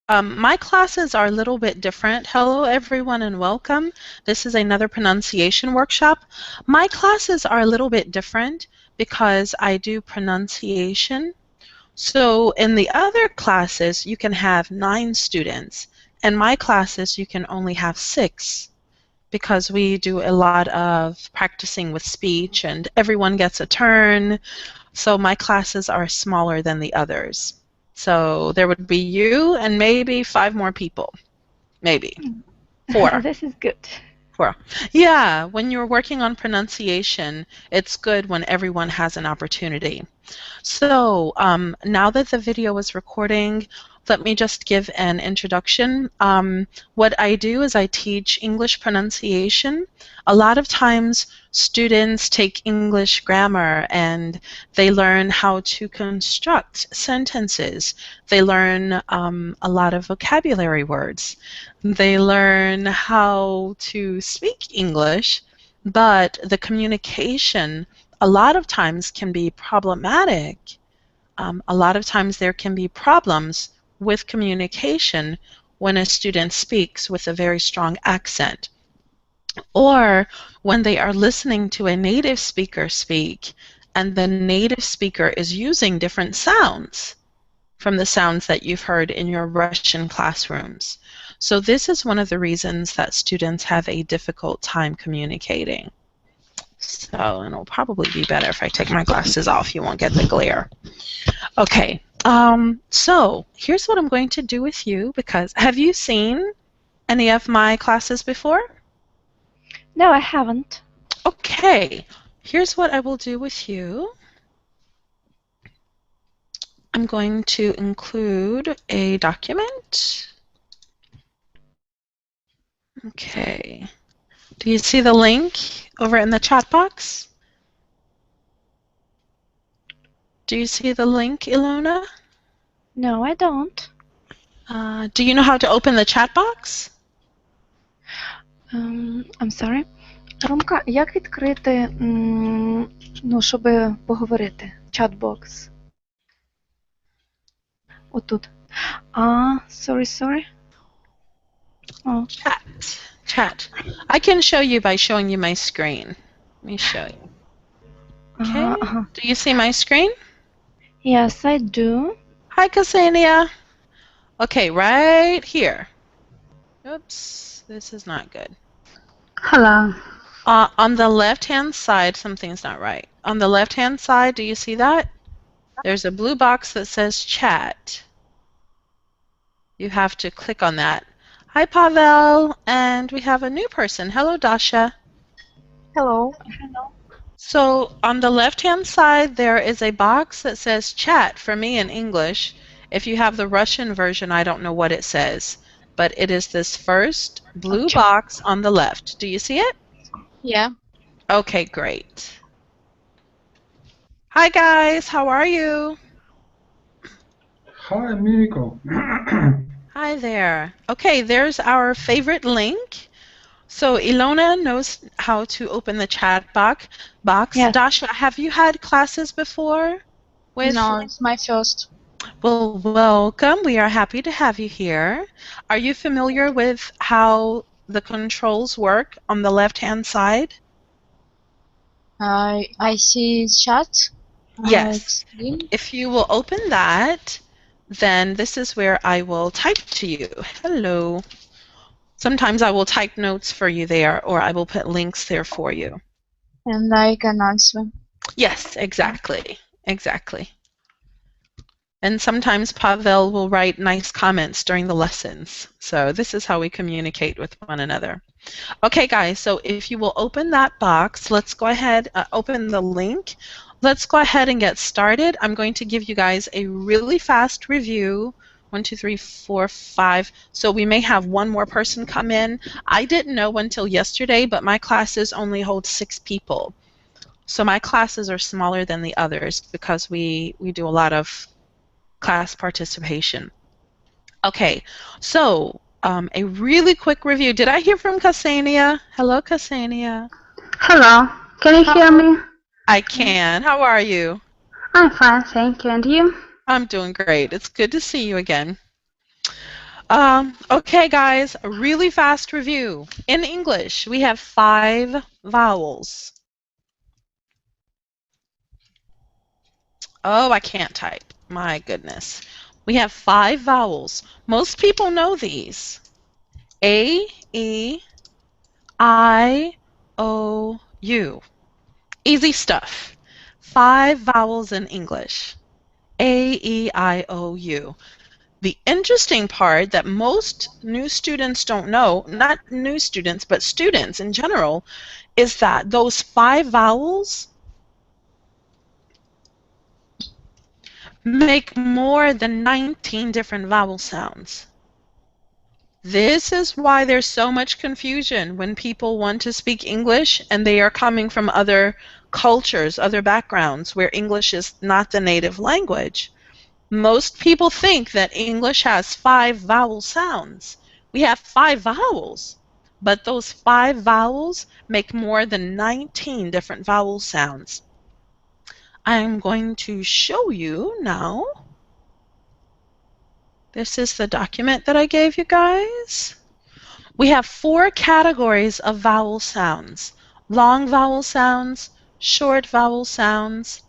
My classes are a little bit different. Hello, everyone, and welcome. This is another pronunciation workshop. My classes are a little bit different because I do pronunciation. So in the other classes, you can have 9 students. In my classes, you can only have 6 because we do a lot of practicing with speech and everyone gets a turn. So my classes are smaller than the others. So there would be you and maybe 5 more people. Maybe. 4. This is good. 4. Yeah, when you're working on pronunciation, it's good when everyone has an opportunity. So now that the video is recording, let me just give an introduction. What I do is I teach English pronunciation. A lot of times students take English grammar and they learn how to construct sentences. They learn a lot of vocabulary words. They learn how to speak English, but the communication a lot of times can be problematic. A lot of times there can be problems with communication when a student speaks with a very strong accent, or when they are listening to a native speaker speak and the native speaker is using different sounds from the sounds that you've heard in your Russian classrooms. So this is one of the reasons that students have a difficult time communicating. So, and it'll probably be better if I take my glasses off. You won't get the glare. Okay. So here's what I'm going to do with you because have you seen any of my classes before? No, I haven't. Okay. Here's what I will do with you. I'm going to include a document. Okay. Do you see the link over in the chat box? Do you see the link, Ilona? No, I don't. Do you know how to open the chat box? I'm sorry. Ромка, як відкрити, ну, щоб поговорити? Чат-бокс. Отут. Sorry. Oh. Chat. I can show you by showing you my screen. Let me show you. Okay. Do you see my screen? Yes, I do. Hi, Ksenia. Okay, right here. Oops, this is not good. Hello. On the left-hand side, something's not right. On the left-hand side, do you see that? There's a blue box that says chat. You have to click on that. Hi, Pavel, and we have a new person. Hello, Dasha. Hello. So on the left-hand side, there is a box that says chat for me in English. If you have the Russian version, I don't know what it says, but it is this first blue box on the left. Do you see it? Yeah. Okay, great. Hi, guys. How are you? Hi, Mirko. Hi there. Okay, there's our favorite link. So Ilona knows how to open the chat box. Yes. Dasha, have you had classes before? No, it's my first. Well, welcome. We are happy to have you here. Are you familiar with how the controls work on the left-hand side? I see chat. Yes. If you will open that, then this is where I will type to you. Hello. Sometimes I will type notes for you there, or I will put links there for you. And I can answer. Yes, exactly. Exactly. And sometimes Pavel will write nice comments during the lessons. So this is how we communicate with one another. Okay, guys, so if you will open that box, let's go ahead, open the link. Let's go ahead and get started. I'm going to give you guys a really fast review. 1, 2, 3, 4, 5. So we may have one more person come in. I didn't know until yesterday, but my classes only hold 6 people. So my classes are smaller than the others because we do a lot of class participation. Okay, so a really quick review. Did I hear from Ksenia? Hello, Ksenia. Hello. Can you hear me? I can. How are you? I'm fine, thank you. And you? I'm doing great. It's good to see you again. Okay, guys, a really fast review. In English, we have 5 vowels. Oh, I can't type. My goodness. We have 5 vowels. Most people know these. A, E, I, O, U. Easy stuff. 5 vowels in English. A, E, I, O, U. The interesting part that most new students don't know, not new students, but students in general, is that those 5 vowels make more than 19 different vowel sounds. This is why there's so much confusion when people want to speak English and they are coming from other cultures, other backgrounds where English is not the native language. Most people think that English has 5 vowel sounds. We have 5 vowels, but those 5 vowels make more than 19 different vowel sounds. I'm going to show you now. This is the document that I gave you guys. We have 4 categories of vowel sounds: long vowel sounds, short vowel sounds,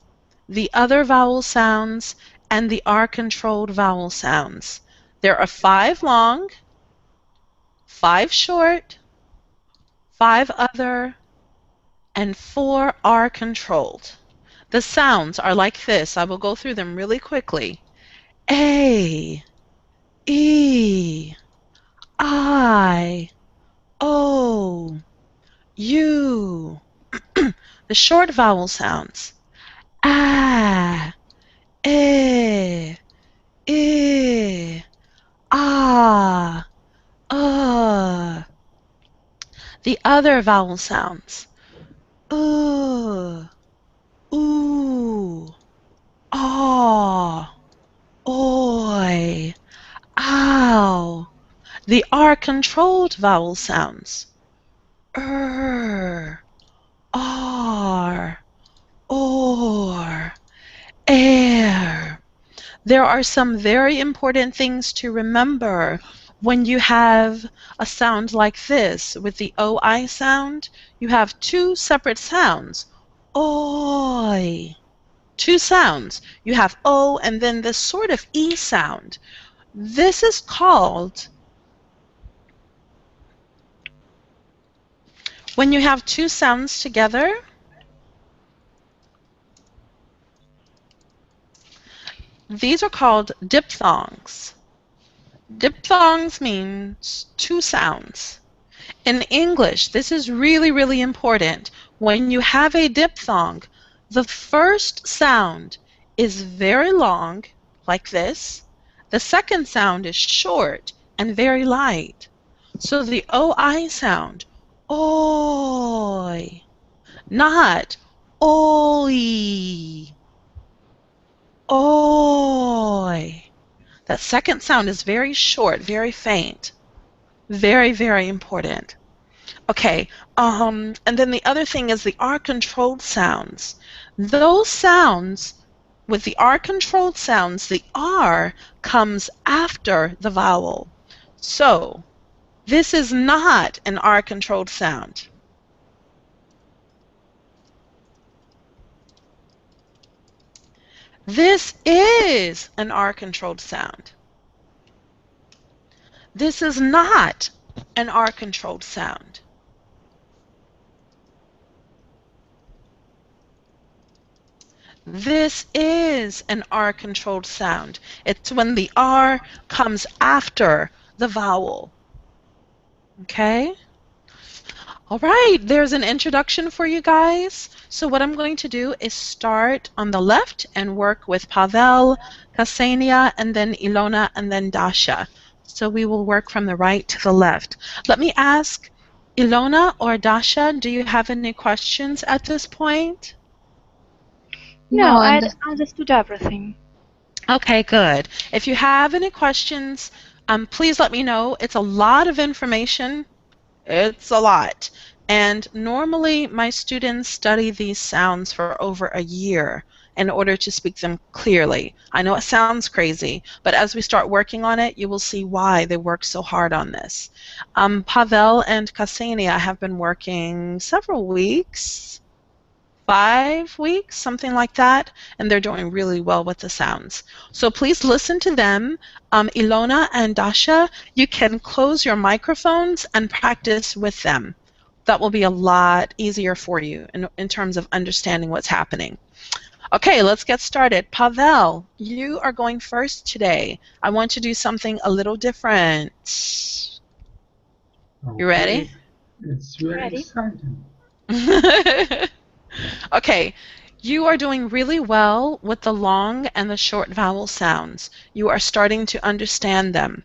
the other vowel sounds, and the R-controlled vowel sounds. There are 5 long, 5 short, 5 other, and 4 R-controlled. The sounds are like this. I will go through them really quickly. A, E, I, O, U. The short vowel sounds. Ah, eh, ah, The other vowel sounds. Ooh, ah, oi, ow. The R-controlled vowel sounds. R, or, air. There are some very important things to remember when you have a sound like this. With the OI sound, you have 2 separate sounds. Oi. 2 sounds. You have O and then this sort of E sound. This is called, when you have 2 sounds together, these are called diphthongs. Diphthongs means 2 sounds. In English, this is really, really important. When you have a diphthong, the first sound is very long, like this. The second sound is short and very light. So the OI sound, oi, not oi, oi. That second sound is very short, very faint. Very, very important. Okay, and then the other thing is the R-controlled sounds. Those sounds, with the R-controlled sounds, the R comes after the vowel. So, this is not an R-controlled sound. This is an R-controlled sound. This is not an R-controlled sound. This is an R-controlled sound. It's when the R comes after the vowel. Okay? All right, there's an introduction for you guys. So what I'm going to do is start on the left and work with Pavel, Ksenia, and then Ilona, and then Dasha. So we will work from the right to the left. Let me ask Ilona or Dasha, do you have any questions at this point? No, I understood everything. Okay, good. If you have any questions, please let me know. It's a lot of information. It's a lot. And normally my students study these sounds for over a year. in order to speak them clearly. I know it sounds crazy, but as we start working on it, you will see why they work so hard on this. Pavel and Ksenia have been working several weeks, 5 weeks, something like that, and they're doing really well with the sounds. So please listen to them. Ilona and Dasha, you can close your microphones and practice with them. That will be a lot easier for you in terms of understanding what's happening. Okay, let's get started. Pavel, you are going first today. I want to do something a little different. You ready? It's very exciting. Okay, you are doing really well with the long and the short vowel sounds. You are starting to understand them.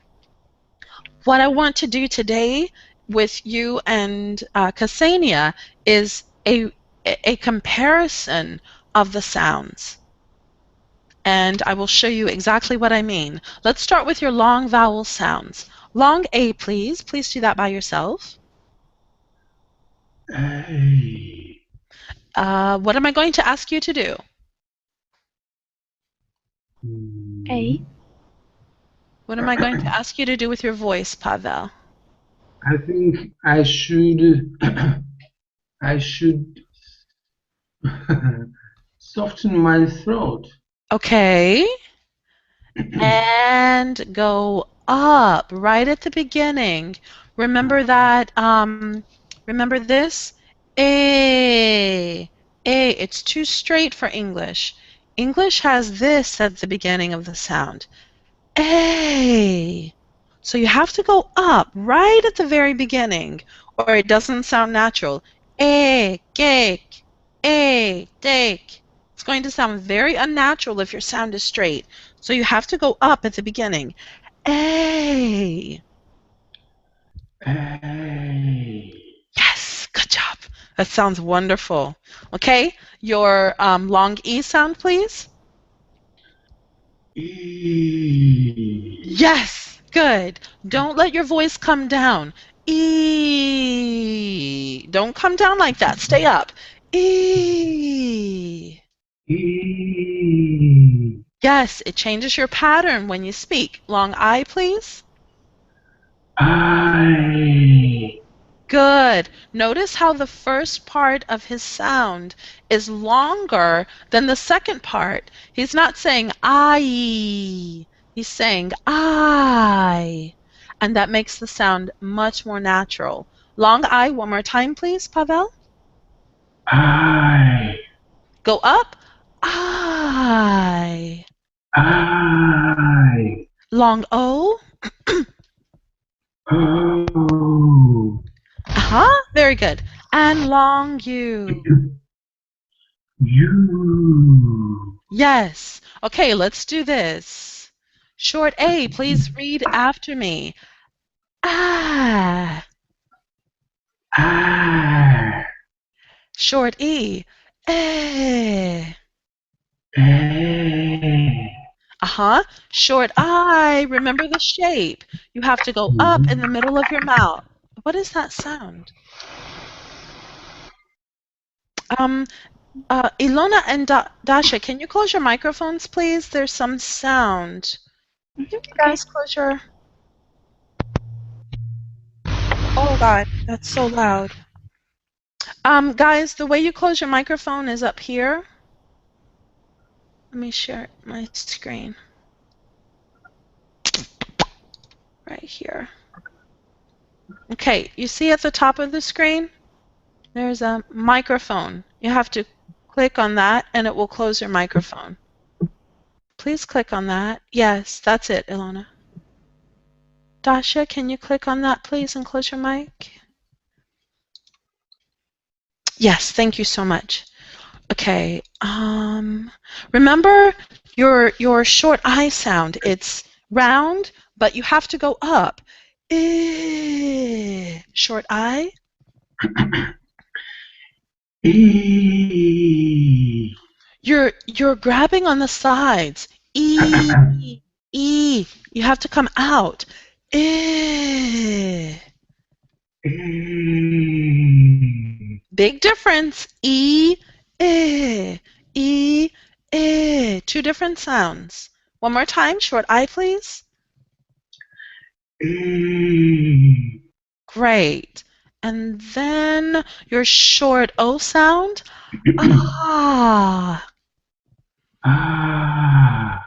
What I want to do today with you and Ksenia is a comparison of the sounds. And I will show you exactly what I mean. Let's start with your long vowel sounds. Long A, please. Please do that by yourself. A. What am I going to ask you to do? A. What am I going to ask you to do with your voice, Pavel? I think I should soften my throat. Okay. And go up right at the beginning. Remember that, remember this? A. A. It's too straight for English. English has this at the beginning of the sound. A. So you have to go up right at the very beginning, or it doesn't sound natural. A, cake, a, take. It's going to sound very unnatural if your sound is straight. So you have to go up at the beginning. A. A. Yes, good job. That sounds wonderful. Okay, your long E sound, please. E. Yes, good. Don't let your voice come down. E. Don't come down like that. Stay up. E. E. Yes, it changes your pattern when you speak. Long I, please. I. Good. Notice how the first part of his sound is longer than the second part. He's not saying I. He's saying I. And that makes the sound much more natural. Long I, one more time, please, Pavel. I. Go up. I. I. Long O. Oh. Very good. And long U. You. Yes. Okay, let's do this. Short A, please read after me. Ah. Ah. Short E. Eh. Eh. Short I. Remember the shape. You have to go up in the middle of your mouth. What is that sound? Ilona and Dasha, can you close your microphones, please? There's some sound. Guys, close your... Oh, God, that's so loud. Guys, the way you close your microphone is up here. Let me share my screen. Right here. Okay, you see at the top of the screen? There's a microphone. You have to click on that and it will close your microphone. Please click on that. Yes, that's it, Ilona. Dasha, can you click on that, please, and close your mic? Yes, thank you so much. Okay. Remember your short I sound. It's round, but you have to go up. Short I. E. You're grabbing on the sides. E. E. You have to come out. E. E. Big difference. E. E. E. Two different sounds. One more time, short I, please. Great. And then your short O sound. Ah. Ah.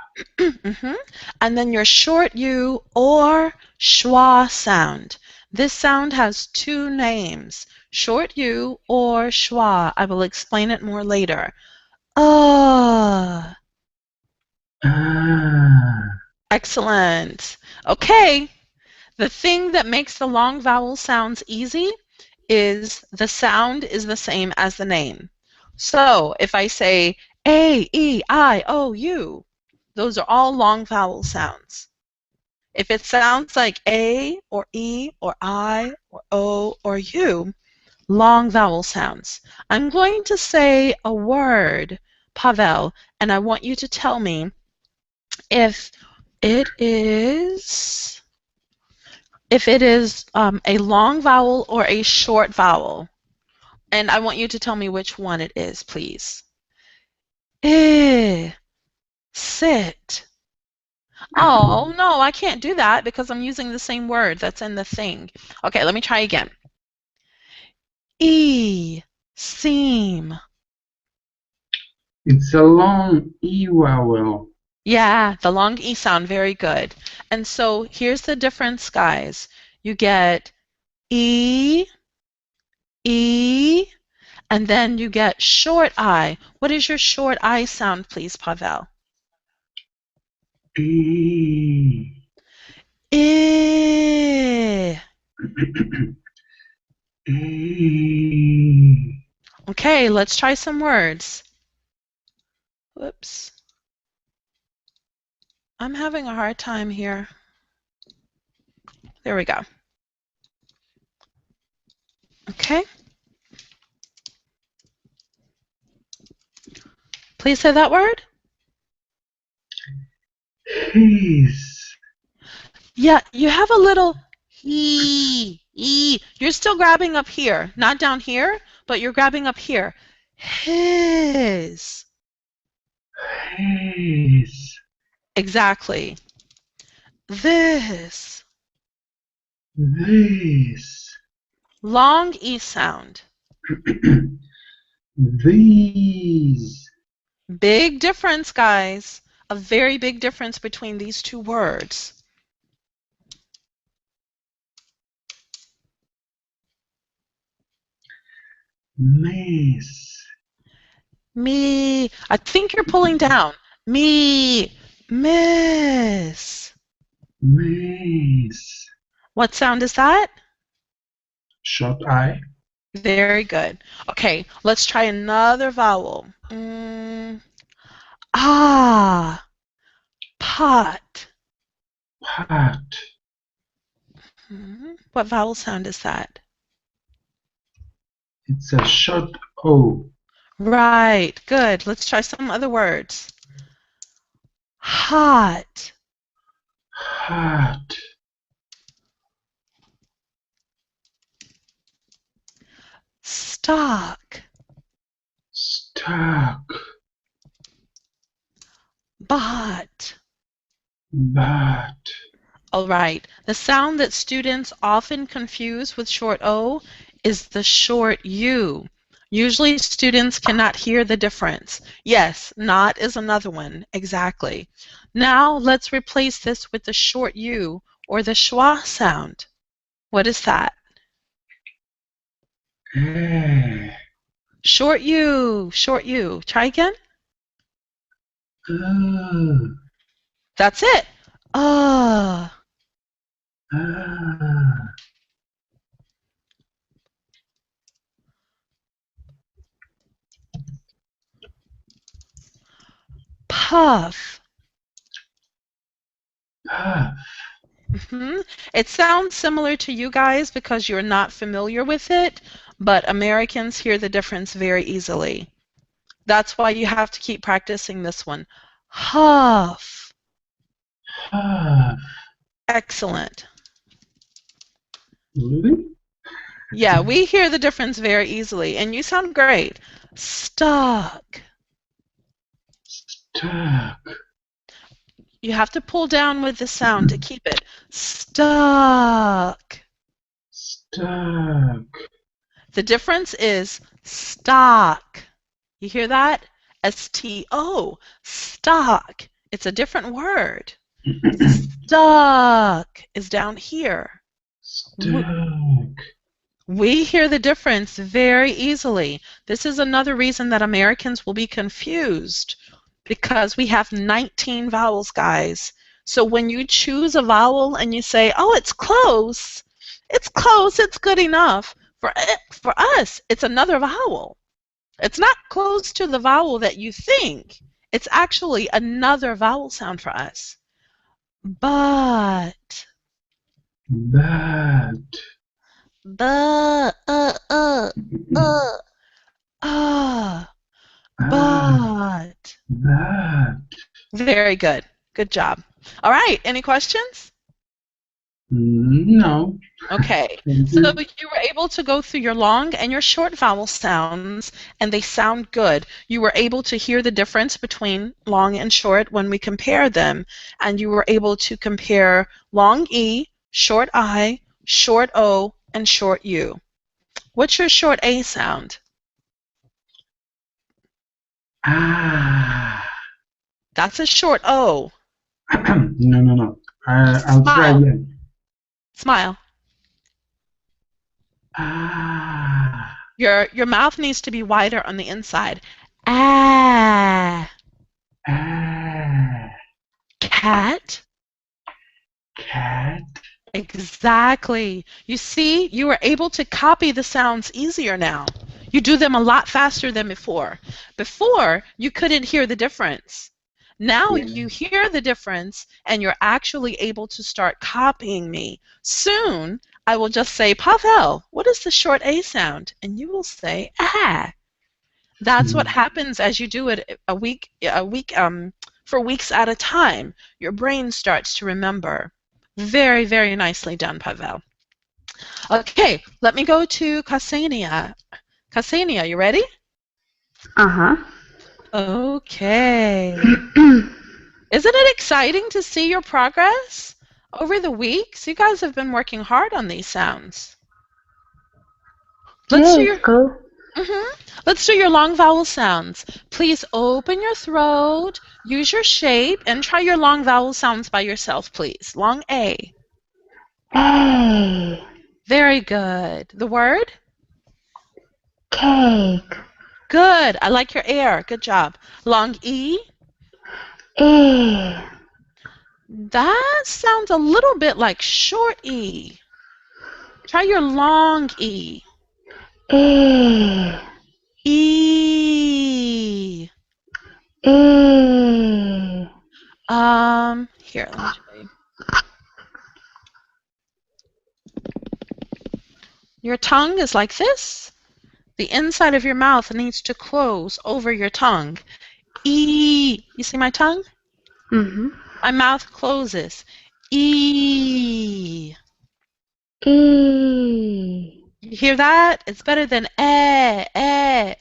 And then your short U or schwa sound. This sound has two names, short U or schwa. I will explain it more later. Ah. Excellent. Okay. The thing that makes the long vowel sounds easy is the sound is the same as the name. So if I say A, E, I, O, U, those are all long vowel sounds. If it sounds like A or E or I or O or U, long vowel sounds. I'm going to say a word, Pavel, and I want you to tell me if it is a long vowel or a short vowel. And I want you to tell me which one it is, please. Sit. Oh, no, I can't do that because I'm using the same word that's in the thing. Okay, let me try again. Seem. It's a long E vowel. Yeah, the long E sound, very good. And so here's the difference, guys. You get E, E, and then you get short I. What is your short I sound, please, Pavel? E. E. E. Okay, let's try some words. Whoops. I'm having a hard time here. There we go. Okay. Please say that word. His. Yeah, you have a little E. You're still grabbing up here, not down here, but you're grabbing up here. His. His. Exactly. This. This. Long E sound. These. Big difference, guys. A very big difference between these two words. Miss. Me. I think you're pulling down. Me. Miss. Miss. What sound is that? Short I. Very good. Okay, let's try another vowel. Ah. Pot. Pot. What vowel sound is that? It's a short O. Right. Good. Let's try some other words. Hot. Hot. Stock. Stock. Bot. Bat. All right. The sound that students often confuse with short O is the short U. Usually students cannot hear the difference. Yes, not is another one. Exactly. Now let's replace this with the short U or the schwa sound. What is that? Short U. Short U. Try again. That's it. Puff. Puff. It sounds similar to you guys because you're not familiar with it, but Americans hear the difference very easily. That's why you have to keep practicing this one. Huff. Huff. Excellent. Really? Yeah, we hear the difference very easily, and you sound great. Stuck. Stuck. You have to pull down with the sound to keep it. Stuck. Stuck. The difference is stock. You hear that? S-T-O. Stock. It's a different word. Stuck is down here. Stuck. We hear the difference very easily. This is another reason that Americans will be confused because we have 19 vowels, guys. So when you choose a vowel and you say, oh, it's close, it's good enough. For us, it's another vowel. It's not close to the vowel that you think. It's actually another vowel sound for us. But. But. But. Very good. Good job. All right. Any questions? No. Okay. So you were able to go through your long and your short vowel sounds, and they sound good. You were able to hear the difference between long and short when we compare them, and you were able to compare long E, short I, short O, and short U. What's your short A sound? Ah. That's a short O. No. I'll try again. Smile. Ah. Your mouth needs to be wider on the inside. Ah. Ah. Cat. Cat. Exactly. You see, you are able to copy the sounds easier now. You do them a lot faster than before. Before, you couldn't hear the difference. Now you hear the difference, and you're actually able to start copying me. Soon, I will just say, Pavel, what is the short A sound? And you will say, ah. That's what happens as you do it for weeks at a time. Your brain starts to remember. Very, very nicely done, Pavel. Okay, let me go to Ksenia. Ksenia, you ready? Uh-huh. Okay. Isn't it exciting to see your progress over the weeks? You guys have been working hard on these sounds. Let's do your Cool. Let's do your long vowel sounds. Please open your throat, use your shape, and try your long vowel sounds by yourself, please. Long A. A. Very good. The word? Cake. Good. I like your air. Good job. Long E. E. That sounds a little bit like short E. Try your long E. E. E. E. Here, let me show you. Your tongue is like this. The inside of your mouth needs to close over your tongue. E. You see my tongue? Mm-hmm. My mouth closes. E. E. You hear that? It's better than eh.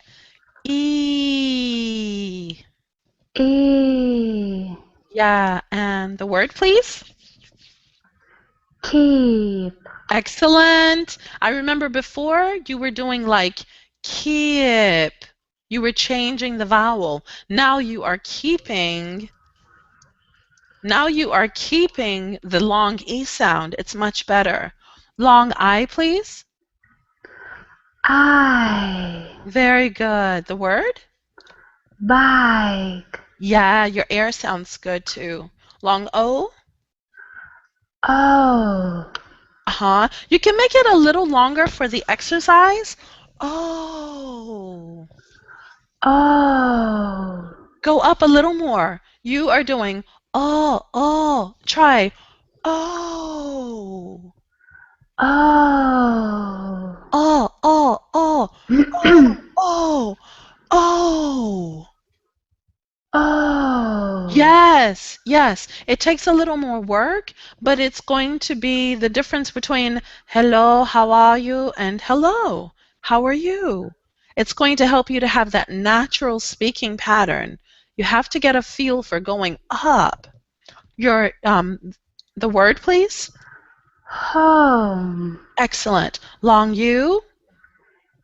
E. E. Yeah, and the word, please? Keep. Excellent. I remember before you were doing like keep. You were changing the vowel. Now you are keeping the long E sound. It's much better. Long I, please. I. Very good. The word? Bike. Yeah, your air sounds good too. Long O? Oh. You can make it a little longer for the exercise. Oh. Oh. Go up a little more. You are doing oh. Try oh. Oh. Oh. Oh. Yes. It takes a little more work, but it's going to be the difference between hello, how are you, and hello, how are you? It's going to help you to have that natural speaking pattern. You have to get a feel for going up. The word, please. Home. Excellent. Long U.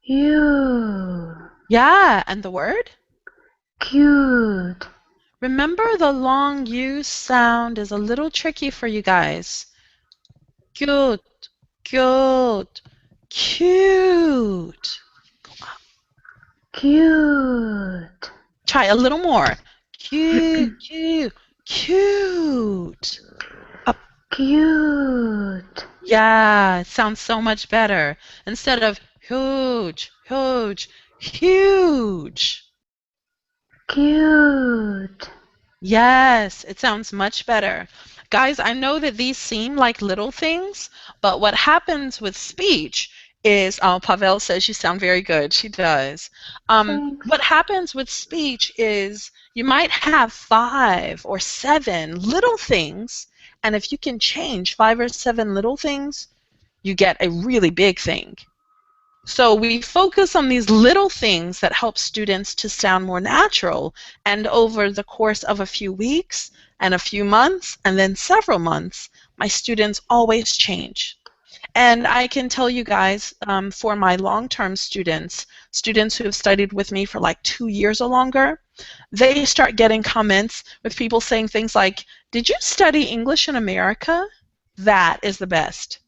You. Yeah, and the word? Cute. Remember, the long U sound is a little tricky for you guys. Cute, cute, cute. Cute. Try a little more. Cute, cute, cute. Up. Cute. Yeah, it sounds so much better. Instead of huge, huge, huge. Cute. Yes, it sounds much better. Guys, I know that these seem like little things, but what happens with speech is, Pavel says you sound very good. She does. Thanks. What happens with speech is you might have 5 or 7 little things, and if you can change 5 or 7 little things, you get a really big thing. So we focus on these little things that help students to sound more natural, and over the course of a few weeks and a few months and then several months, my students always change. And I can tell you guys, for my long-term students who have studied with me for like 2 years or longer, they start getting comments with people saying things like, "Did you study English in America? That is the best."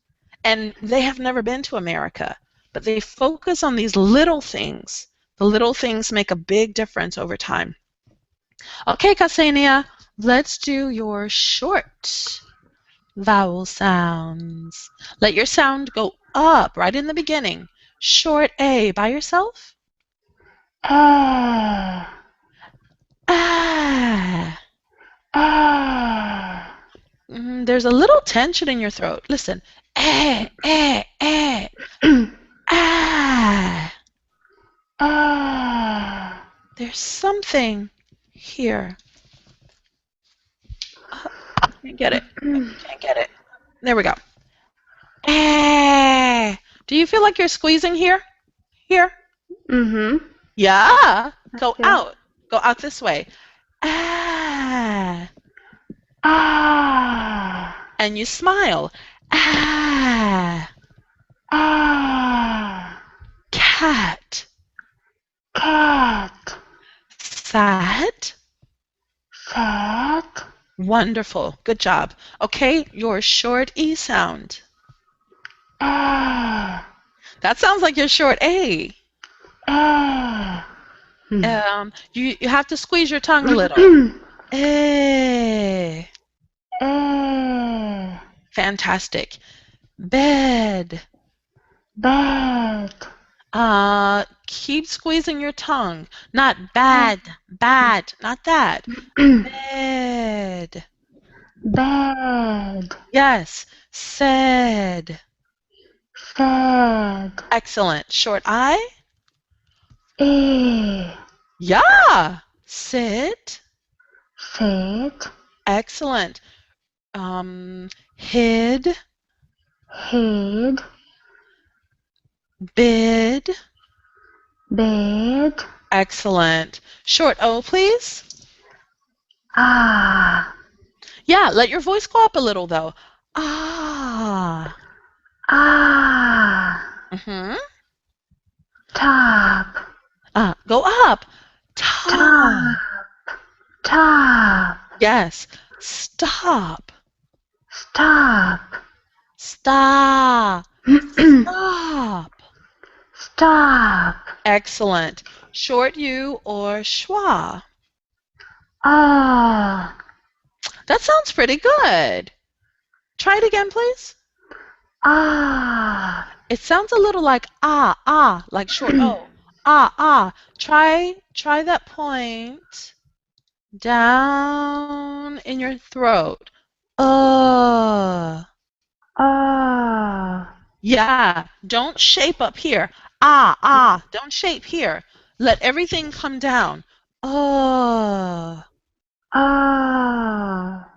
And they have never been to America, but they focus on these little things. The little things make a big difference over time. Okay, Ksenia, let's do your short vowel sounds. Let your sound go up right in the beginning. Short A by yourself. Ah. Ah. Ah. There's a little tension in your throat. Listen. Eh, eh, eh. Ah. Ah. There's something here. Can't get it. Can't get it. There we go. Eh. Do you feel like you're squeezing here? Here? Mm-hmm. Yeah. Go Okay. out. Go out this way. Ah. Ah. And you smile. Ah. Ah. Cat. Cat. Sat. Sat. Wonderful. Good job. Okay, your short E sound. Ah. That sounds like your short A. Ah. You have to squeeze your tongue a little. Eh. Eh. Fantastic. Bed. Bed. Keep squeezing your tongue. Not bad, bad, not that. Bed. Bed. Yes. Said. Said. Excellent. Short I. Eh. Yeah. Sit. Sit. Excellent. Hid. Hid. Bid. Bed. Excellent. Short O, please. Ah. Yeah, let your voice go up a little, though. Ah. Ah. Mm-hmm. Top. Go up. Top. Top. Top. Yes. Stop. Stop. Stop. Stop. Stop. Excellent. Short U or schwa. Ah. That sounds pretty good. Try it again, please. Ah. It sounds a little like like short O. Try that point down in your throat. Ah. Yeah, don't shape up here. Don't shape here. Let everything come down. Ah. Ah.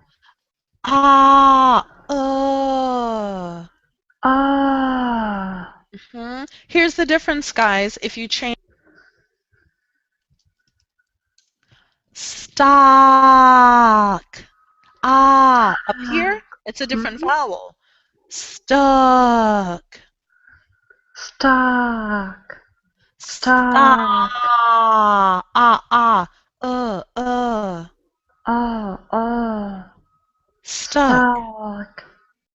Ah. Here's the difference, guys. If you change Stock. Ah, up here, it's a different vowel. Stuck. Stock. Stock. Stock. Oh. Stuck. Stock.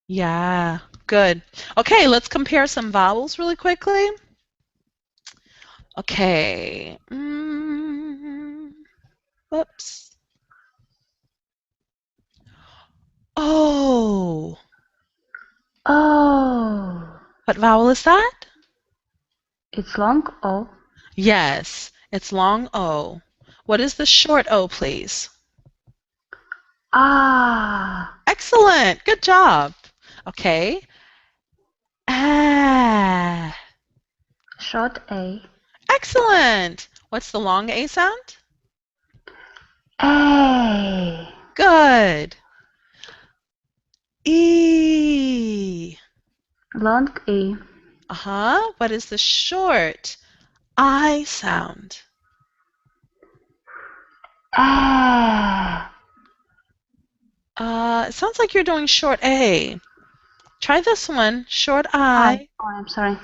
Yeah, good. Okay, let's compare some vowels really quickly. Okay. Whoops. Oh. Oh. What vowel is that? It's long O. Yes, it's long O. What is the short O, please? Ah. Excellent. Good job. Okay. Ah. Short A. Excellent. What's the long A sound? A. Good. E. Long E. Uh-huh. What is the short I sound? A. It sounds like you're doing short A. Try this one, short I. Oh, I'm sorry.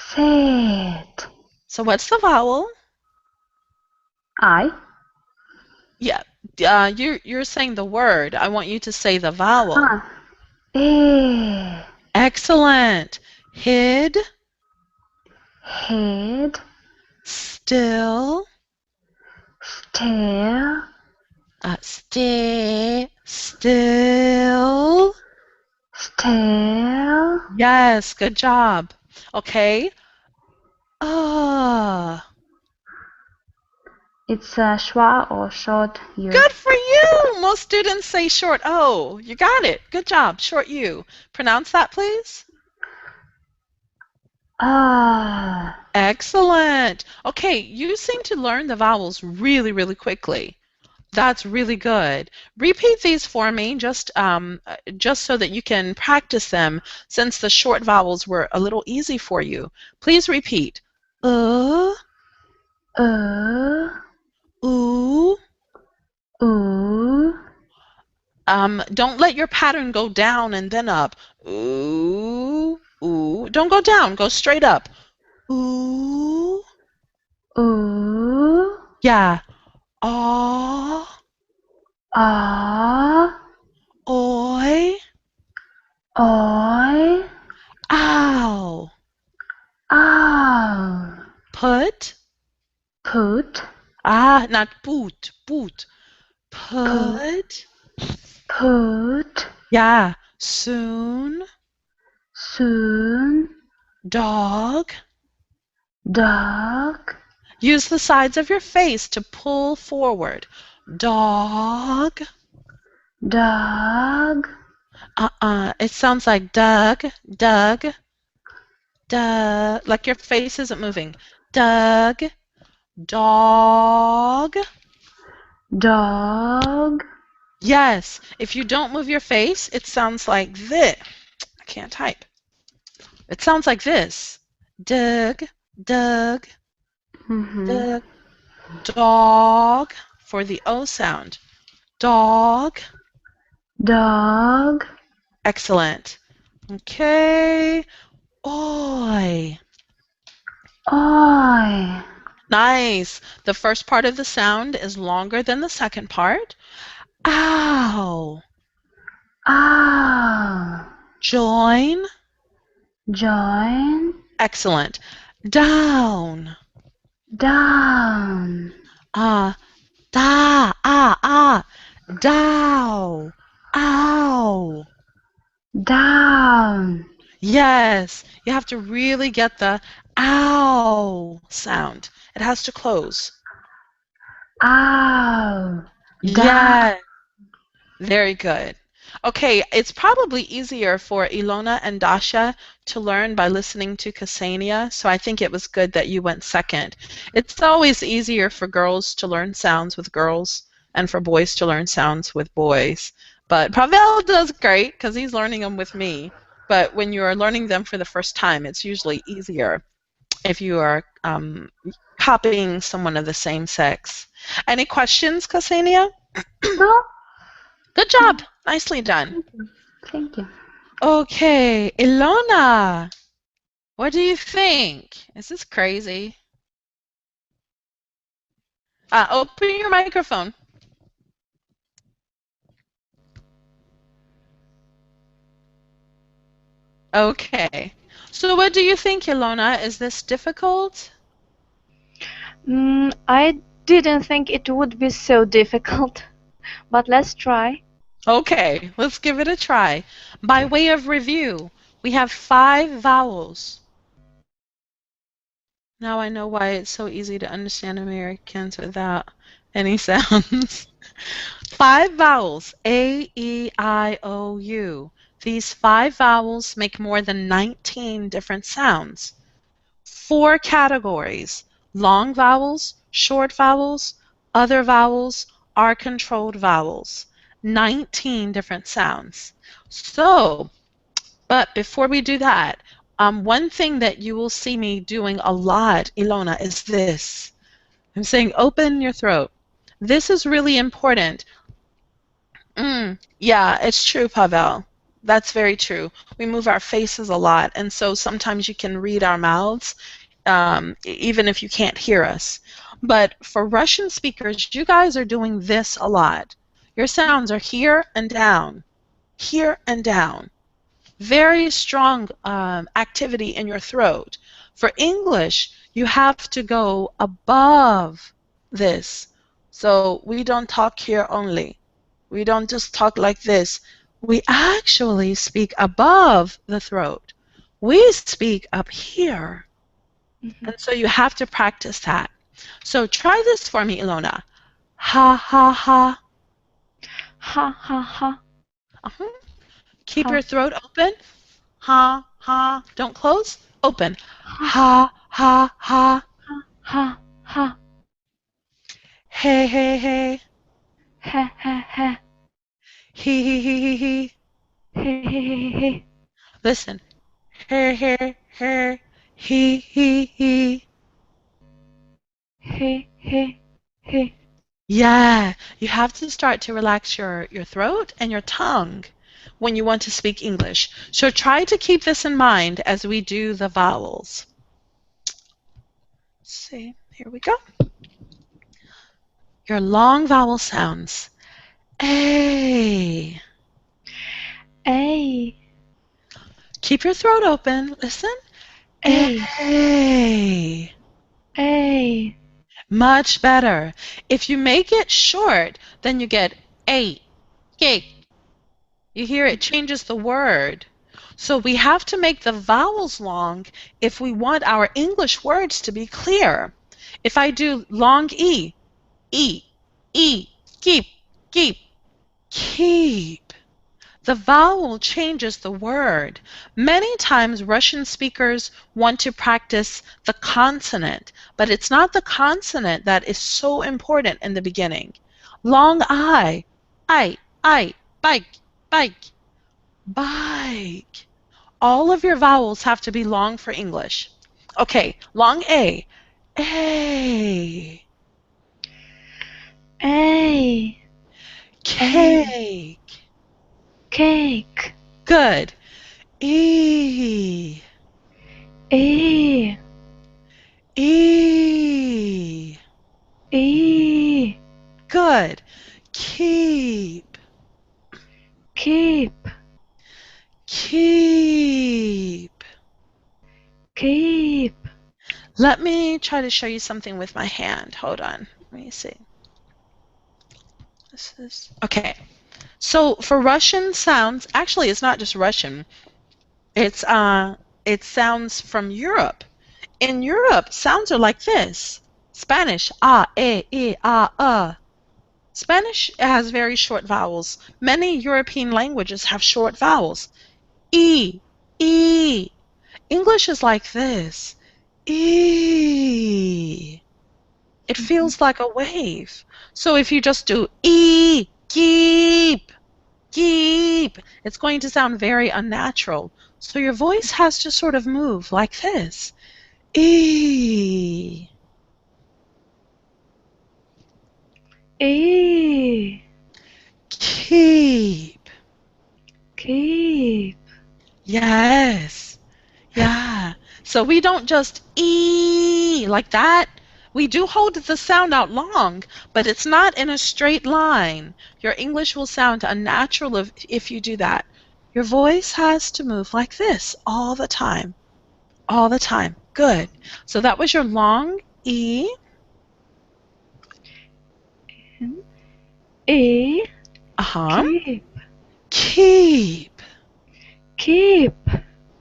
Sit. So what's the vowel? I. Yeah. You're saying the word. I want you to say the vowel. E. Excellent. Hid. Head. Still. Still. Still. Still. Yes, good job. Okay. It's a schwa or short U. Good for you. Most students say short O. You got it. Good job. Short U. Pronounce that, please. Excellent. Okay, you seem to learn the vowels really, really quickly. That's really good. Repeat these for me, just so that you can practice them, since the short vowels were a little easy for you. Please repeat. Ooh. Ooh. Don't let your pattern go down and then up. Ooh. Ooh. Don't go down. Go straight up. Ooh. Ooh. Yeah. Ah. Ah. Oi. Oi. Ow. Ow. Put. Put. Not boot. Boot. Put. Put. Yeah. Soon. Soon. Dog. Dog. Use the sides of your face to pull forward. Dog. Dog. It sounds like Doug. Doug. Doug. Like your face isn't moving. Doug. Dog. Dog. Yes. If you don't move your face, it sounds like this. I can't type. It sounds like this. Doug. Doug. Doug. Dog for the O sound. Dog. Dog. Excellent. Okay. Oi. Oi. Nice. The first part of the sound is longer than the second part. Ow. Ow. Join. Join. Excellent. Down. Down. Dow. Ow. Down. Yes, you have to really get the ow sound. It has to close. Ow. Yeah. Very good. Okay, it's probably easier for Ilona and Dasha to learn by listening to Ksenia, so I think it was good that you went second. It's always easier for girls to learn sounds with girls and for boys to learn sounds with boys. But Pavel does great because he's learning them with me. But when you are learning them for the first time, it's usually easier if you are copying someone of the same sex. Any questions, Ksenia? No, Good job. Nicely done. thank you. Okay, Ilona, what do you think? Is this crazy? Open your microphone. Okay. So what do you think, Ilona? Is this difficult? I didn't think it would be so difficult, but let's try. Okay, let's give it a try. By way of review, we have 5 vowels. Now I know why it's so easy to understand Americans without any sounds. 5 vowels, A, E, I, O, U. These 5 vowels make more than 19 different sounds. 4 categories: long vowels, short vowels, other vowels, R-controlled vowels. 19 different sounds. So, but before we do that, one thing that you will see me doing a lot, Ilona, is this. I'm saying open your throat. This is really important. Yeah, it's true, Pavel. That's very true. We move our faces a lot, and so sometimes you can read our mouths, even if you can't hear us. But for Russian speakers, you guys are doing this a lot. Your sounds are here and down, here and down. Very strong activity in your throat. For English, you have to go above this. So we don't talk here only. We don't just talk like this. We actually speak above the throat. We speak up here. And so you have to practice that. So try this for me, Ilona. Ha, ha, ha. Ha ha ha. Uh-huh. Keep Ha. your throat open. Ha, ha. Don't close. Open. Ha Ha, ha, ha. ha ha. Hey, hey, hey. He he he. He, he, he, he, he. He he he he. Listen. Her, her, her. He, he. He he he. Yeah, you have to start to relax your throat and your tongue when you want to speak English. So try to keep this in mind as we do the vowels. Let's see, here we go. Your long vowel sounds. A. A. Keep your throat open. Listen. A. A. A. Much better. If you make it short, then you get a. Cake. You hear it changes the word. So we have to make the vowels long if we want our English words to be clear. If I do long E, E, E, keep, keep, keep. The vowel changes the word. Many times Russian speakers want to practice the consonant, but it's not the consonant that is so important in the beginning. Long I, bike, bike, bike. All of your vowels have to be long for English. Okay, long A. A. A. Cake. Cake. Good. E. E. E. E. Good. Keep. Keep. Keep. Keep. Let me try to show you something with my hand. Hold on. Let me see. This is okay. So for Russian sounds, actually it's not just Russian. It's it sounds from Europe. In Europe, sounds are like this. Spanish, a. Spanish has very short vowels. Many European languages have short vowels. E. English is like this. E. It feels like a wave. So if you just do E, keep, it's going to sound very unnatural. So your voice has to sort of move like this. E. E. Keep. Keep. Yes. Yeah. So we don't just like that. We do hold the sound out long, but it's not in a straight line. Your English will sound unnatural if you do that. Your voice has to move like this all the time. All the time. Good. So that was your long E. E. Uh-huh. Keep. Keep. Keep.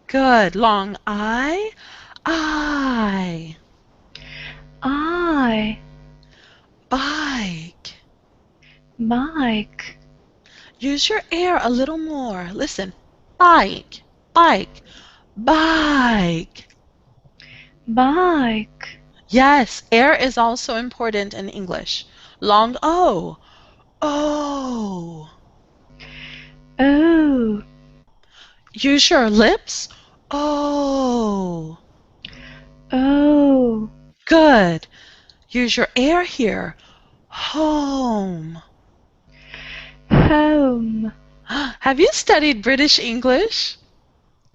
Good. Long I. I. I. Bike. Bike. Use your air a little more. Listen. Bike. Bike. Bike. Bike. Yes, air is also important in English. Long O. Oh. Oh. Use your lips. Oh. Oh. Good. Use your air here. Home. Home. Have you studied British English?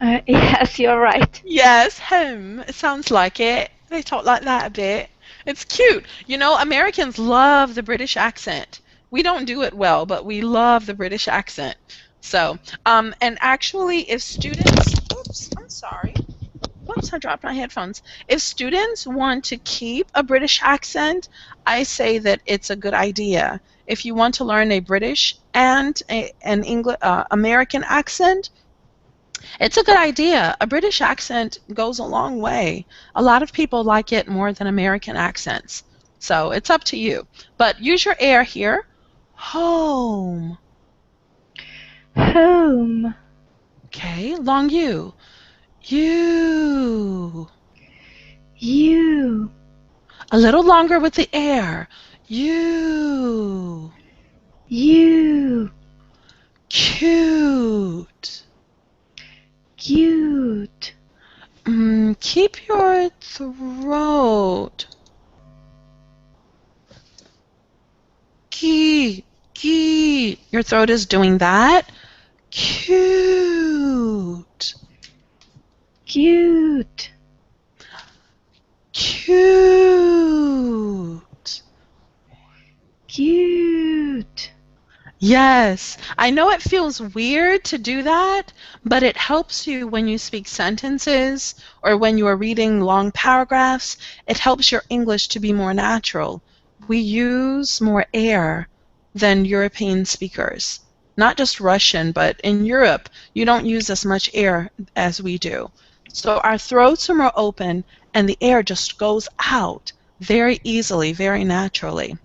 Yes, you're right. Yes, home. It sounds like it. They talk like that a bit. It's cute. You know, Americans love the British accent. We don't do it well, but we love the British accent. So, and actually, if students, oops, I'm sorry. Whoops, I dropped my headphones. If students want to keep a British accent, I say that it's a good idea. If you want to learn a British and an English, American accent, it's a good idea. A British accent goes a long way. A lot of people like it more than American accents. So it's up to you. But use your air here. Home. Home. Okay, long U. You. You. A little longer with the air. You. You. Cute. Cute. Keep your throat. Key. Your throat is doing that. Cute. Cute. Cute. Cute. Yes, I know it feels weird to do that, but it helps you when you speak sentences or when you are reading long paragraphs. It helps your English to be more natural. We use more air than European speakers. Not just Russian, but in Europe, you don't use as much air as we do. So our throats are more open and the air just goes out very easily, very naturally.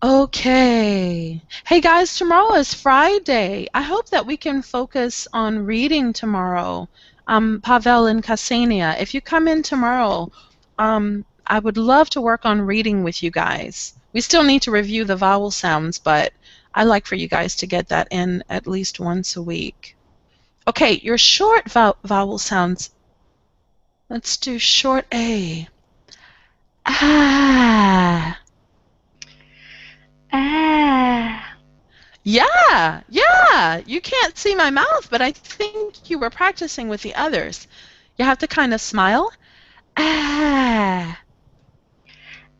Okay. Hey guys, tomorrow is Friday. I hope that we can focus on reading tomorrow. Pavel and Ksenia, if you come in tomorrow, I would love to work on reading with you guys. We still need to review the vowel sounds, but I like for you guys to get that in at least once a week. Okay, your short vowel sounds. Let's do short A. Ah. Ah. Yeah. You can't see my mouth, but I think you were practicing with the others. You have to kind of smile. Ah.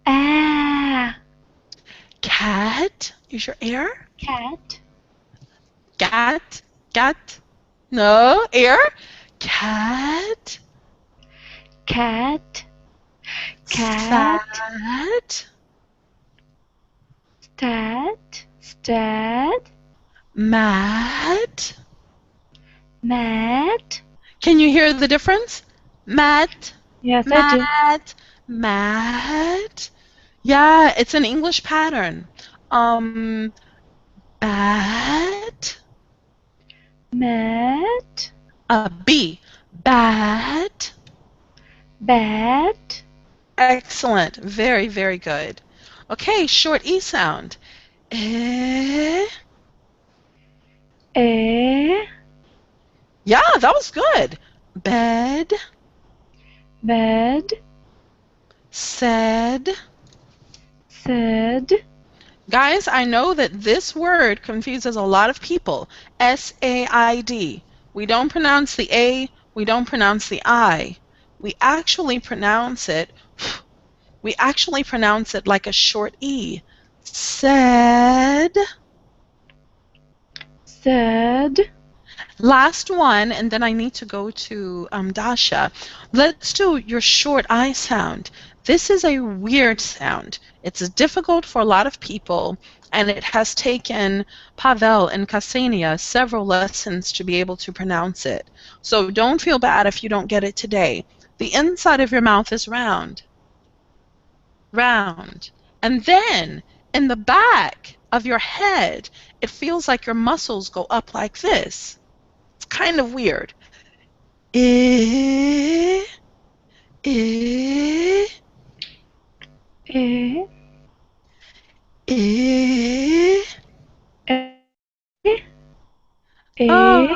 Ah. Cat. Use your air. Cat. Cat. No, air. Cat. Cat. Cat. Stat. Stat. Mat. Mat. Can you hear the difference? Mat. Yes, I do. Mat. Yeah, it's an English pattern. Bat. Mat. B. Bat. Bat. Excellent. Very, very good. Okay, short E sound. Eh. Eh. Yeah, that was good. Bed. Bed. Said. Said. Guys, I know that this word confuses a lot of people. S-A-I-D. We don't pronounce the A, we don't pronounce the I. We actually pronounce it like a short E. Said. Said. Last one, and then I need to go to Dasha. Let's do your short I sound. This is a weird sound. It's difficult for a lot of people, and it has taken Pavel and Ksenia several lessons to be able to pronounce it. So don't feel bad if you don't get it today. The inside of your mouth is round. Round. And then, in the back of your head, it feels like your muscles go up like this. It's kind of weird. Eh, eh, Eh. eh. Eh. Eh. Oh,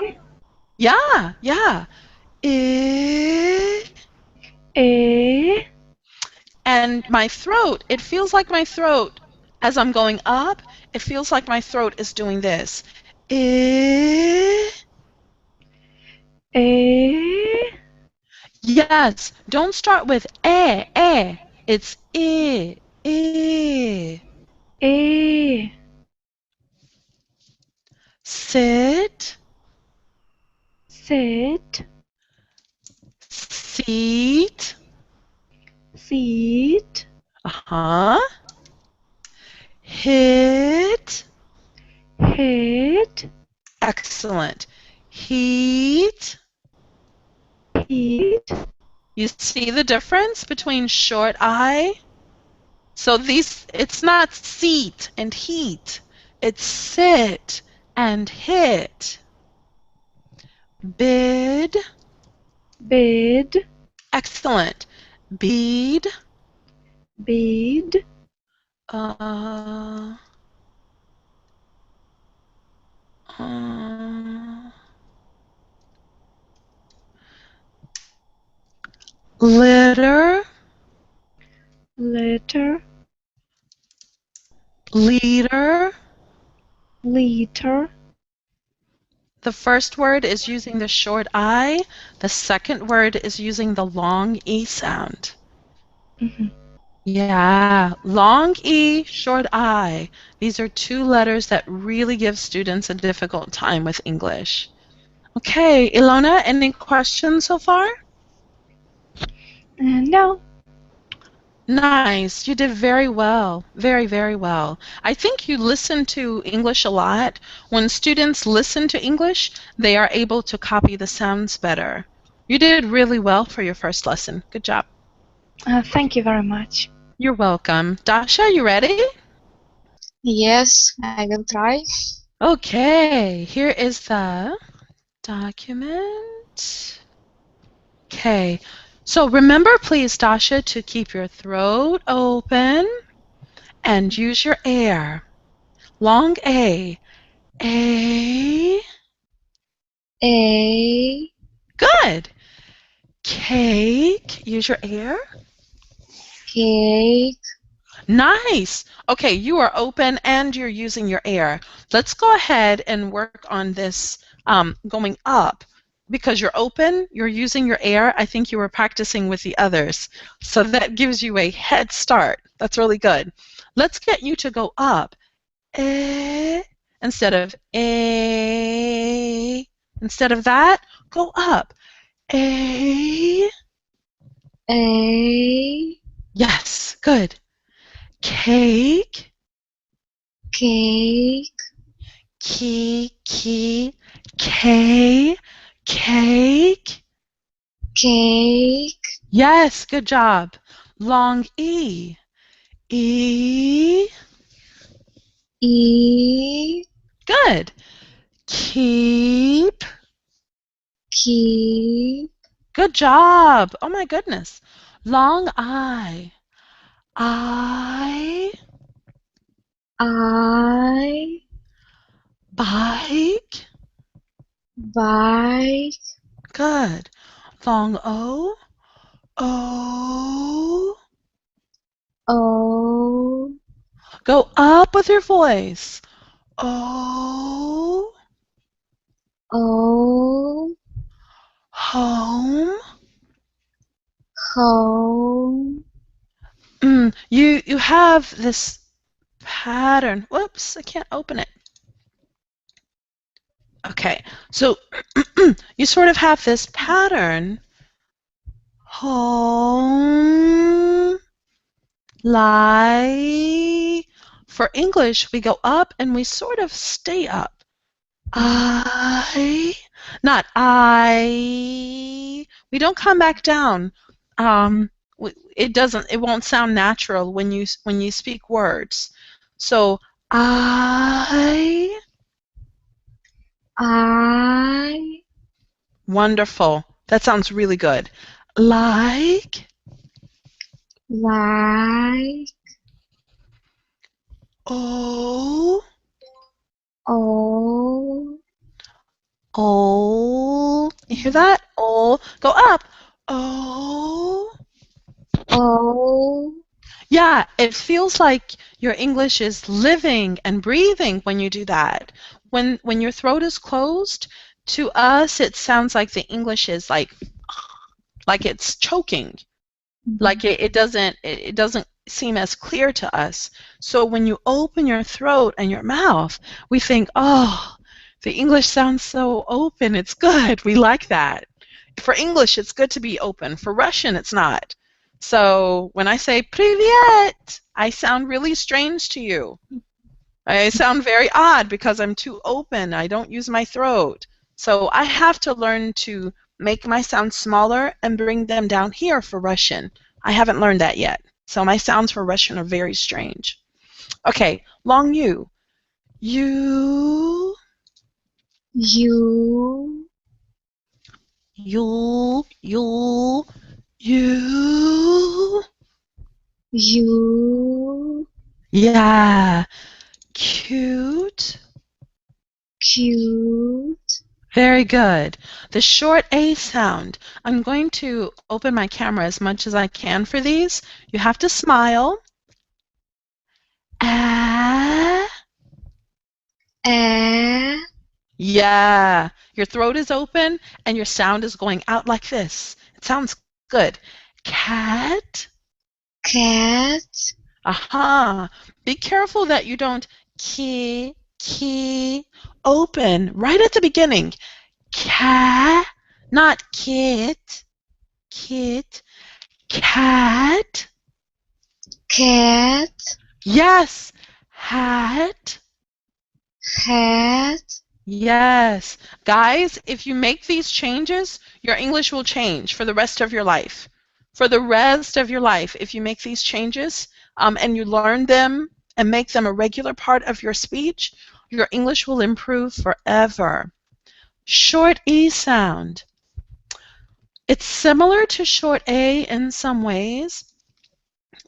yeah, yeah. Eh. Eh. And my throat, it feels like my throat, as I'm going up, it feels like my throat is doing this. Eh. Eh. Yes, don't start with eh. It's eh. Eh. Sit. Sit. Seat. Seat. Uh-huh. Hit. Hit. Excellent. Heat. Heat. You see the difference between short I? So it's not seat and heat. It's sit and hit. Bid. Bid. Excellent. Bead. Bead. Uh, litter. Letter. Leader. Liter. The first word is using the short I. The second word is using the long E sound. Mhm. Yeah, long E, short I. These are two letters that really give students a difficult time with English. Okay, Ilona, any questions so far? No. Nice. You did very well. Very, very well. I think you listen to English a lot. When students listen to English, they are able to copy the sounds better. You did really well for your first lesson. Good job. Thank you very much. You're welcome. Dasha, you ready? Yes, I will try. Okay, here is the document. Okay, so remember, please, Dasha, to keep your throat open and use your air. Long A. A. A. Good. Cake. Use your air. Cake. Nice. Okay, you are open and you're using your air. Let's go ahead and work on this going up. Because you're open, you're using your air. I think you were practicing with the others. So that gives you a head start. That's really good. Let's get you to go up. Eh, instead of A. Instead of that, go up. A. A. Yes, good. Cake. Cake. Key. K. Cake. Cake. Yes, good job. Long E. E. E. Good. Keep. Keep. Good job. Oh my goodness. Long I. I. Bike. Bike. Good. Long O. O. O. Go up with your voice. O. O. Home. Home. You have this pattern. Whoops, I can't open it. Okay, so you sort of have this pattern. Home. Lie. For English, we go up and we sort of stay up. Not I. We don't come back down. It won't sound natural when you speak words. So I. Wonderful. That sounds really good. Like. Oh. Oh. You hear that? Oh. Go up. Oh. Yeah, it feels like your English is living and breathing when you do that. When your throat is closed, to us it sounds like the English is like it's choking. Like it doesn't seem as clear to us. So when you open your throat and your mouth, we think, oh, the English sounds so open. It's good. We like that. For English, it's good to be open. For Russian, it's not. So when I say "Привет," I sound really strange to you. I sound very odd because I'm too open. I don't use my throat. So I have to learn to make my sounds smaller and bring them down here for Russian. I haven't learned that yet. So my sounds for Russian are very strange. Okay, long U. You. You. Yeah. Cute. Very good. The short A sound. I'm going to open my camera as much as I can for these. You have to smile. Ah. Yeah. Your throat is open and your sound is going out like this. It sounds good. Cat. Aha. Be careful that you don't key open right at the beginning. Cat, not kit. Cat. Yes. Hat. Yes. Guys, if you make these changes, your English will change for the rest of your life. For the rest of your life, if you make these changes and you learn them and make them a regular part of your speech, your English will improve forever. Short E sound. It's similar to short A in some ways,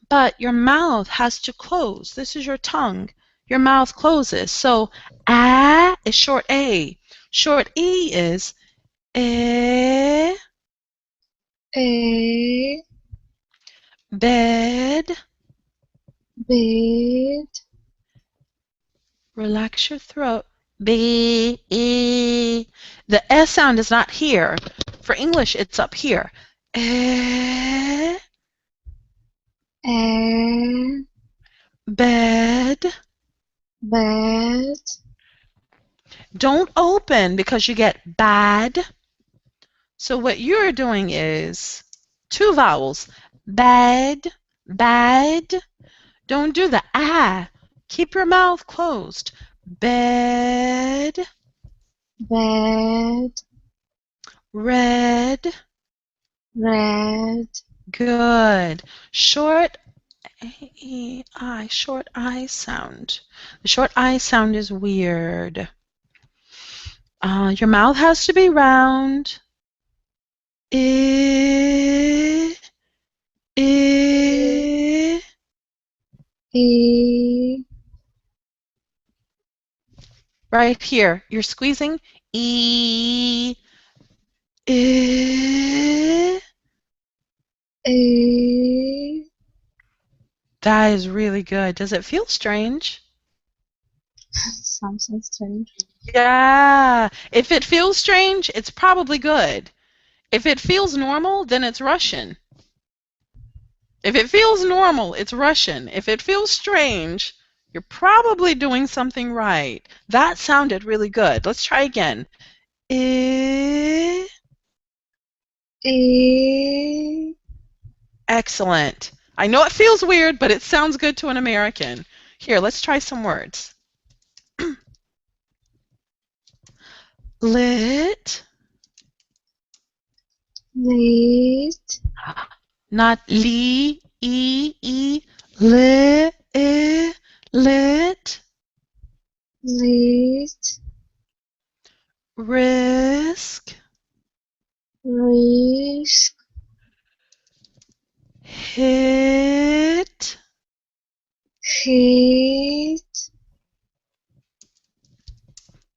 but your mouth has to close. This is your tongue. Your mouth closes. So A is short A. Short E is bed. Relax your throat. B, E. The S sound is not here. For English, it's up here. Bed. Don't open because you get bad. So what you're doing is two vowels. Bad. Don't do the ah. Keep your mouth closed. Bed. Red. Good. Short A-E-I, short I sound. The short I sound is weird. Your mouth has to be round. Right here, you're squeezing. That is really good. Does it feel strange? Something strange. Yeah. If it feels strange, it's probably good. If it feels normal, then it's Russian. If it feels normal, it's Russian. If it feels strange, you're probably doing something right. That sounded really good. Let's try again. E Excellent. I know it feels weird, but it sounds good to an American. Here, let's try some words. Lit. lit Not lit. Lit. Lit. lit Risk. risk Hit. hit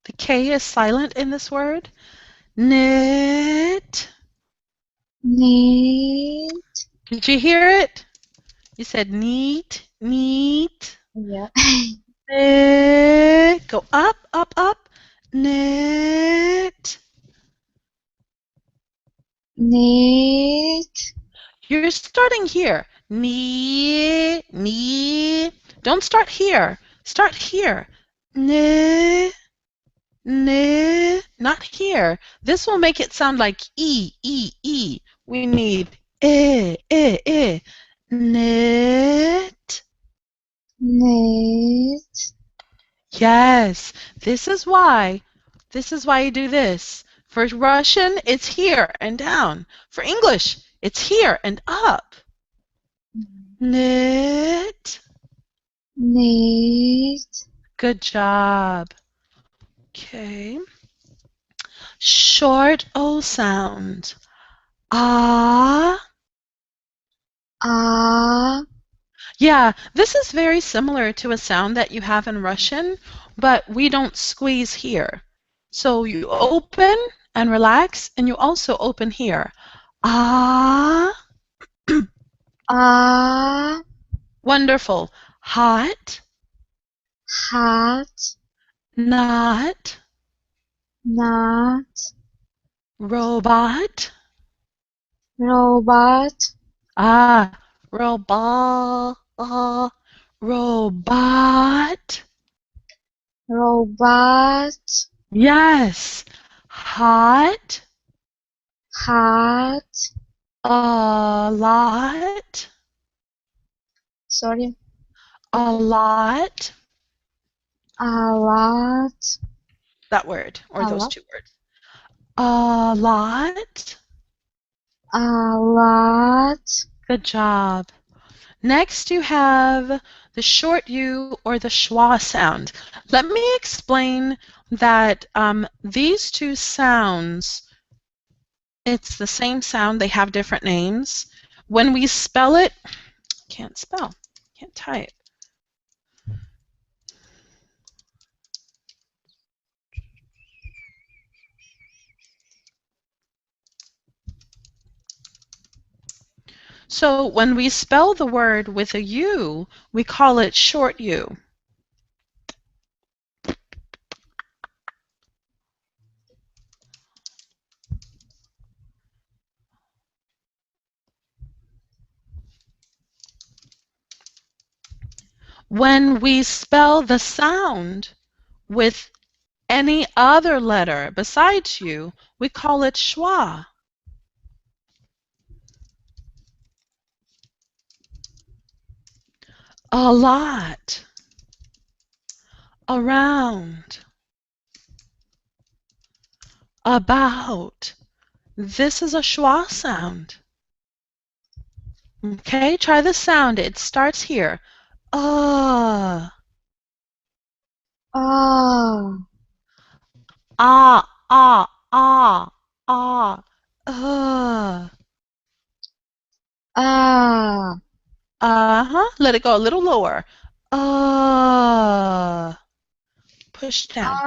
The K is silent in this word. Knit. need. Did you hear it? You said neat, neat. Yeah. Knit. Go up, up, up. Knit. Need. You're starting here. Knee, knee. Don't start here. Start here. Knit, knit. Not here. This will make it sound like E, E, E. We need I. Knit. Need. Yes. This is why. This is why you do this. For Russian, it's here and down. For English, it's here and up. Knit. Need. Good job. Okay. Short O sound. Ah. Yeah, this is very similar to a sound that you have in Russian, but we don't squeeze here. So you open and relax, and you also open here. Ah. Wonderful. Hot. Hat. Not. Not. Robot. Robot. Ah. Robot. Robot. Robot. Yes. Hot. Hat. A lot. Sorry. A lot. A lot. That word, or A those lot. two words. A lot. A lot. Good job. Next, you have the short U or the schwa sound. Let me explain that these two sounds, it's the same sound, they have different names. When we spell it, can't spell, can't type. So when we spell the word with a U, we call it short U. When we spell the sound with any other letter besides U, we call it schwa. A lot. Around. About. This is a schwa sound. Okay, try the sound. It starts here. Ah, Ah. ah, ah, ah, ah, ah. Uh-huh. Let it go a little lower. Push down.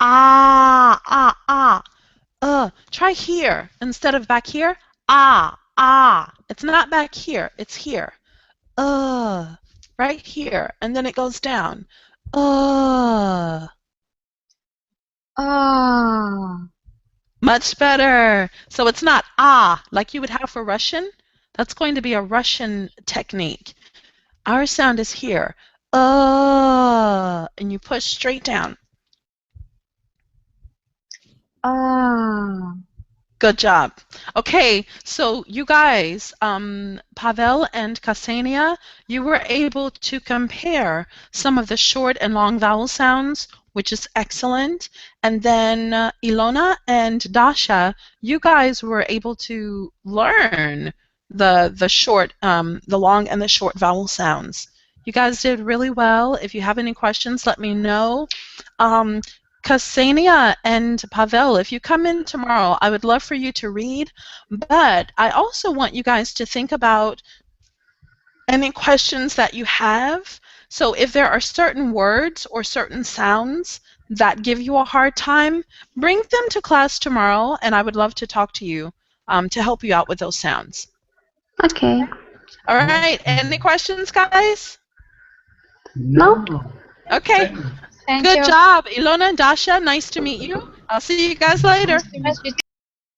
Ah, ah, ah. Try here instead of back here. Ah, ah. It's not back here. It's here. Right here. And then it goes down. Much better. So it's not ah like you would have for Russian. That's going to be a Russian technique. Our sound is here. And you push straight down. Good job. Okay, so you guys, Pavel and Ksenia, you were able to compare some of the short and long vowel sounds, which is excellent. And then Ilona and Dasha, you guys were able to learn the short, the long and the short vowel sounds. You guys did really well. If you have any questions, let me know. Ksenia and Pavel, if you come in tomorrow, I would love for you to read, but I also want you guys to think about any questions that you have. So if there are certain words or certain sounds that give you a hard time, bring them to class tomorrow, and I would love to talk to you to help you out with those sounds. Okay. All right, any questions, guys? No. Okay. Thank Good you. job, Ilona and Dasha. Nice to meet you. I'll see you guys later. Nice to meet you.